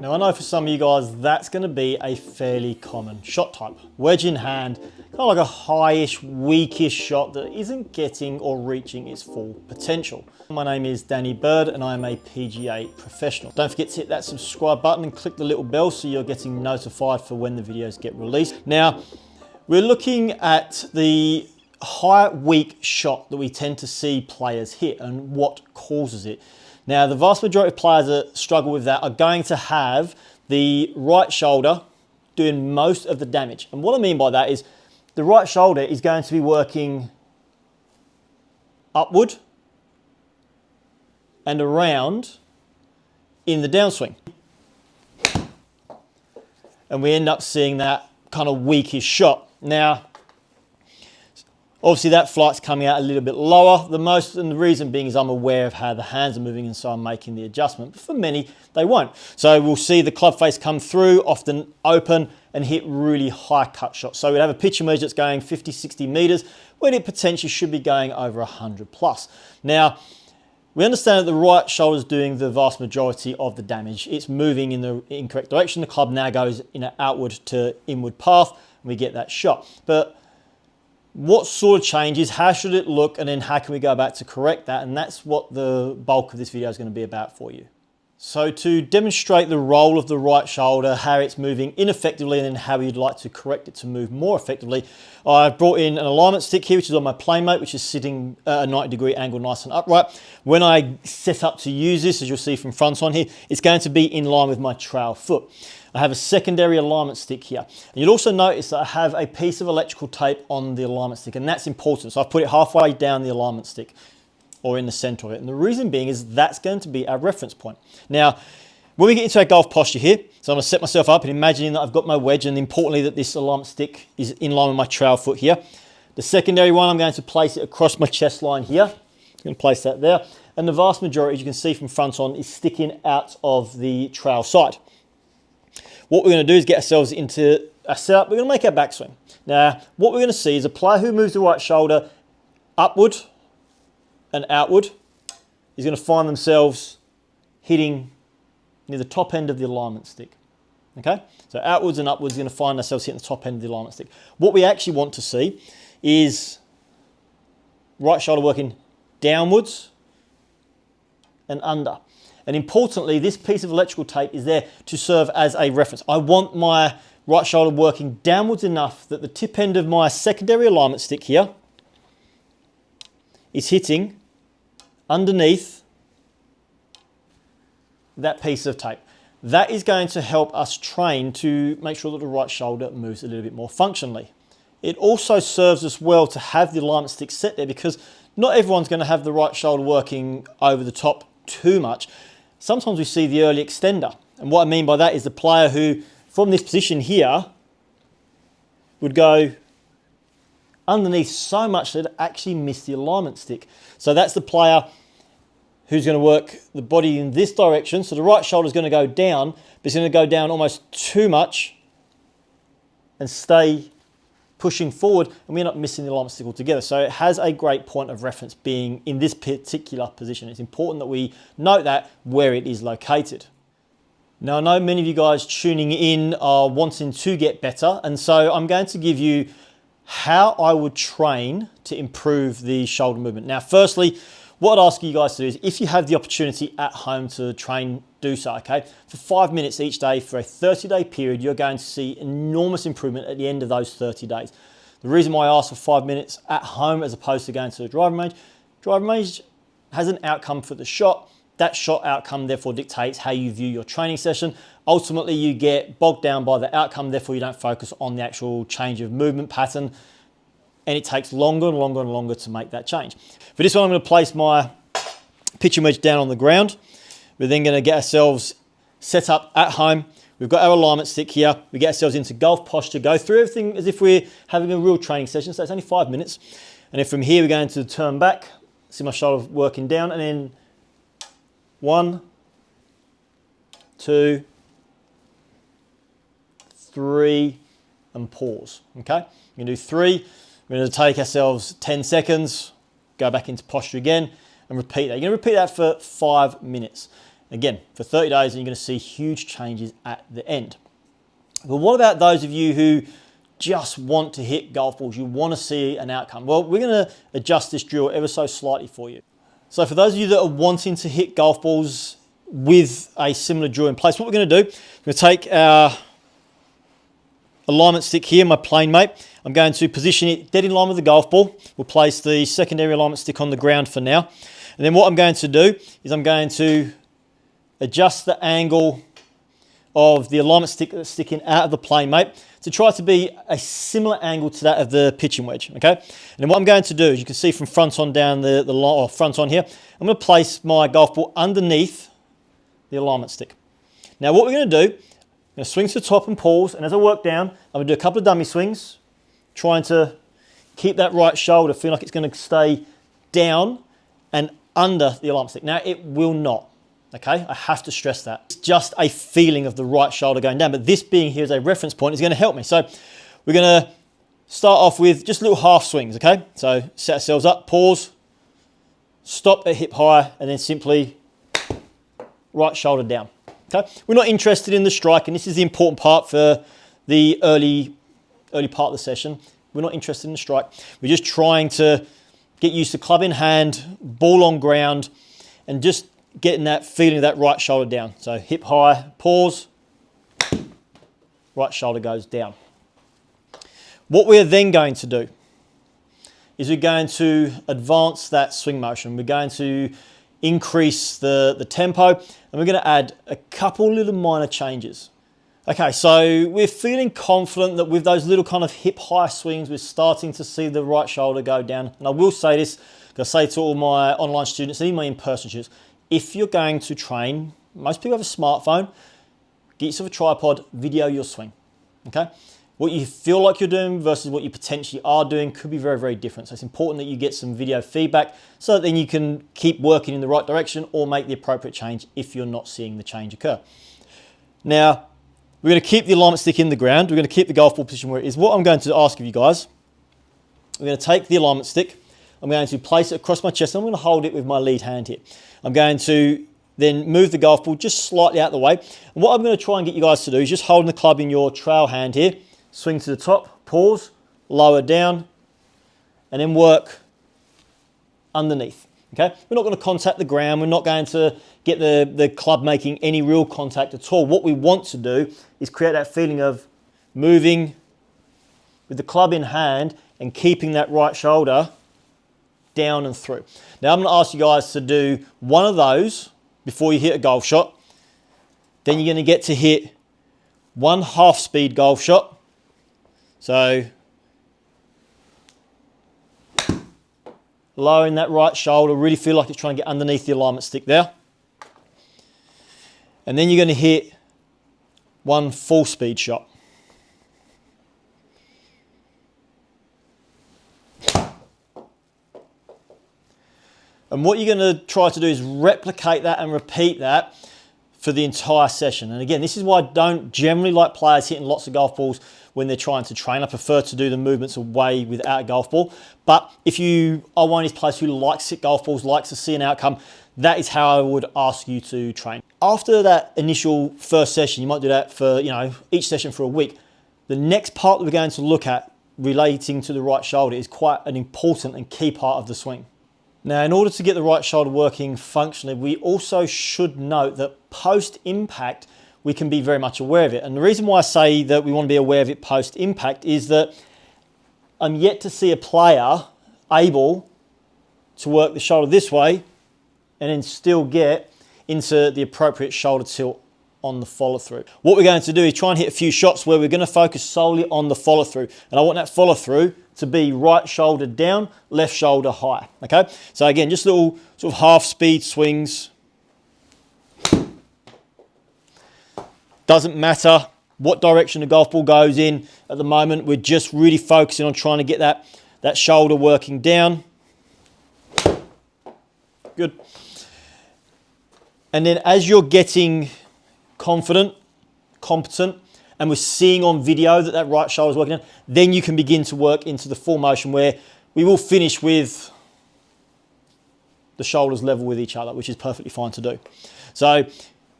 Now I know for some of you guys that's going to be a fairly common shot type. Wedge in hand, kind of like a highish, weakish shot that isn't getting or reaching its full potential. My name is Danny Bird and I am a PGA professional. Don't forget to hit that subscribe button and click the little bell so you're getting notified for when the videos get released. Now, we're looking at the high, weak shot that we tend to see players hit and what causes it. Now, the vast majority of players that struggle with that are going to have the right shoulder doing most of the damage. And what I mean by that is the right shoulder is going to be working upward and around in the downswing. And we end up seeing that kind of weakish shot. Now, obviously that flight's coming out a little bit lower than most, and the reason being is I'm aware of how the hands are moving and so I'm making the adjustment. But for many, they won't. So we'll see the club face come through, often open, and hit really high cut shots. So we'd have a pitch emerge that's going 50, 60 meters, when it potentially should be going over 100 plus. Now, we understand that the right shoulder is doing the vast majority of the damage. It's moving in the incorrect direction. The club now goes in an outward to inward path, and we get that shot. But what sort of changes, how should it look, and then how can we go about to correct that? And that's what the bulk of this video is going to be about for you. So to demonstrate the role of the right shoulder, how it's moving ineffectively, and then how you'd like to correct it to move more effectively, I've brought in an alignment stick here, which is on my playmate, which is sitting at a 90-degree angle, nice and upright. When I set up to use this, as you'll see from front on here, it's going to be in line with my trail foot. I have a secondary alignment stick here. And you'll also notice that I have a piece of electrical tape on the alignment stick, and that's important. So I've put it halfway down the alignment stick, or in the center of it. And the reason being is that's going to be our reference point. Now, when we get into our golf posture here, so I'm going to set myself up and imagining that I've got my wedge, and importantly that this alignment stick is in line with my trail foot here. The secondary one, I'm going to place it across my chest line here. I'm going to place that there. And the vast majority, as you can see from front on, is sticking out of the trail side. What we're going to do is get ourselves into a setup. We're going to make our backswing. Now, what we're going to see is a player who moves the right shoulder upward and outward is going to find themselves hitting near the top end of the alignment stick. Okay? So outwards and upwards are going to find ourselves hitting the top end of the alignment stick. What we actually want to see is right shoulder working downwards and under. And importantly, this piece of electrical tape is there to serve as a reference. I want my right shoulder working downwards enough that the tip end of my secondary alignment stick here is hitting underneath that piece of tape. That is going to help us train to make sure that the right shoulder moves a little bit more functionally. It also serves us well to have the alignment stick set there, because not everyone's going to have the right shoulder working over the top too much. Sometimes we see the early extender. And what I mean by that is the player who, from this position here, would go underneath so much that it actually missed the alignment stick. So that's the player who's going to work the body in this direction. So the right shoulder is going to go down, but it's going to go down almost too much and stay pushing forward, and we end up missing the alignment stick altogether. So it has a great point of reference being in this particular position. It's important that we note that where it is located. Now, I know many of you guys tuning in are wanting to get better, and so I'm going to give you how I would train to improve the shoulder movement. Now, firstly, what I'd ask you guys to do is, if you have the opportunity at home to train, do so, okay? For 5 minutes each day for a 30-day period, you're going to see enormous improvement at the end of those 30 days. The reason why I ask for 5 minutes at home as opposed to going to the driving range has an outcome for the shot. That shot outcome therefore dictates how you view your training session. Ultimately, you get bogged down by the outcome, therefore you don't focus on the actual change of movement pattern, and it takes longer and longer and longer to make that change. For this one, I'm going to place my pitching wedge down on the ground. We're then going to get ourselves set up at home. We've got our alignment stick here. We get ourselves into golf posture, go through everything as if we're having a real training session. So it's only 5 minutes. And then from here, we're going to turn back, see my shoulder working down, and then 1, 2, 3, and pause. Okay? We're going to do 3. We're going to take ourselves 10 seconds, go back into posture again, and repeat that. You're going to repeat that for 5 minutes. Again, for 30 days, and you're going to see huge changes at the end. But what about those of you who just want to hit golf balls? You want to see an outcome. Well, we're going to adjust this drill ever so slightly for you. So for those of you that are wanting to hit golf balls with a similar drill in place, what we're going to do, we're going to take our alignment stick here, my plane mate. I'm going to position it dead in line with the golf ball. We'll place the secondary alignment stick on the ground for now. And then what I'm going to do is I'm going to adjust the angle of the alignment stick that's sticking out of the plane mate to try to be a similar angle to that of the pitching wedge, okay? And then what I'm going to do, as you can see from front on down the line, or front on here, I'm going to place my golf ball underneath the alignment stick. Now what we're going to do, I'm going to swing to the top and pause, and as I work down, I'm going to do a couple of dummy swings, trying to keep that right shoulder, feel like it's going to stay down and under the alignment stick. Now it will not. Okay, I have to stress that. It's just a feeling of the right shoulder going down, but this being here as a reference point is going to help me. So we're going to start off with just little half swings, okay? So set ourselves up, pause, stop at hip high, and then simply right shoulder down, okay? We're not interested in the strike, and this is the important part for the early part of the session. We're not interested in the strike. We're just trying to get used to club in hand, ball on ground, and just getting that feeling of that right shoulder down. So hip high, pause, right shoulder goes down. What we're then going to do is we're going to advance that swing motion. We're going to increase the tempo, and we're going to add a couple little minor changes. Okay, so we're feeling confident that with those little kind of hip high swings, we're starting to see the right shoulder go down. And I will say this, because I say to all my online students and even my in-person students, if you're going to train, most people have a smartphone, get yourself a tripod, video your swing, okay? What you feel like you're doing versus what you potentially are doing could be very, very different. So it's important that you get some video feedback so that then you can keep working in the right direction or make the appropriate change if you're not seeing the change occur. Now, we're going to keep the alignment stick in the ground. We're going to keep the golf ball position where it is. What I'm going to ask of you guys, we're going to take the alignment stick, I'm going to place it across my chest, and I'm going to hold it with my lead hand here. I'm going to then move the golf ball just slightly out of the way. And what I'm going to try and get you guys to do is just holding the club in your trail hand here, swing to the top, pause, lower down, and then work underneath. Okay? We're not going to contact the ground. We're not going to get the club making any real contact at all. What we want to do is create that feeling of moving with the club in hand and keeping that right shoulder down and through. Now I'm going to ask you guys to do one of those before you hit a golf shot. Then you're going to get to hit one half-speed golf shot. So lowering that right shoulder, really feel like it's trying to get underneath the alignment stick there. And then you're going to hit one full-speed shot. And what you're going to try to do is replicate that and repeat that for the entire session. And again, this is why I don't generally like players hitting lots of golf balls when they're trying to train. I prefer to do the movements away without a golf ball. But if you are one of these players who likes to hit golf balls, likes to see an outcome, that is how I would ask you to train. After that initial first session, you might do that for, each session for a week. The next part that we're going to look at relating to the right shoulder is quite an important and key part of the swing. Now, in order to get the right shoulder working functionally, we also should note that post-impact, we can be very much aware of it. And the reason why I say that we want to be aware of it post-impact is that I'm yet to see a player able to work the shoulder this way and then still get into the appropriate shoulder tilt on the follow through. What we're going to do is try and hit a few shots where we're going to focus solely on the follow through. And I want that follow through to be right shoulder down, left shoulder high. Okay? So again, just little sort of half speed swings. Doesn't matter what direction the golf ball goes in at the moment. We're just really focusing on trying to get that shoulder working down. Good. And then as you're getting confident, competent, and we're seeing on video that right shoulder is working down, then you can begin to work into the full motion where we will finish with the shoulders level with each other, which is perfectly fine to do. So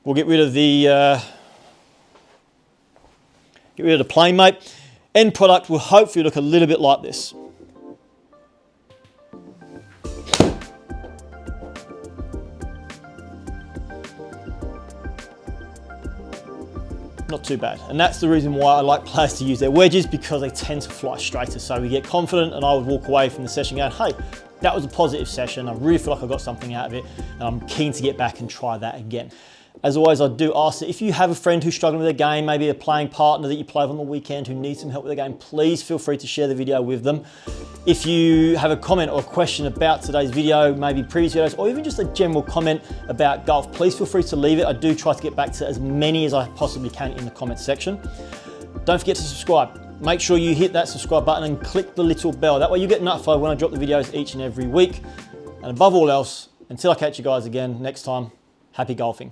we'll get rid of the plane, mate. End product will hopefully look a little bit like this. Not too bad. And that's the reason why I like players to use their wedges, because they tend to fly straighter. So we get confident, and I would walk away from the session going, hey, that was a positive session. I really feel like I got something out of it, and I'm keen to get back and try that again. As always, I do ask that if you have a friend who's struggling with their game, maybe a playing partner that you play with on the weekend who needs some help with their game, please feel free to share the video with them. If you have a comment or a question about today's video, maybe previous videos, or even just a general comment about golf, please feel free to leave it. I do try to get back to as many as I possibly can in the comment section. Don't forget to subscribe. Make sure you hit that subscribe button and click the little bell. That way you get notified when I drop the videos each and every week. And above all else, until I catch you guys again next time, happy golfing.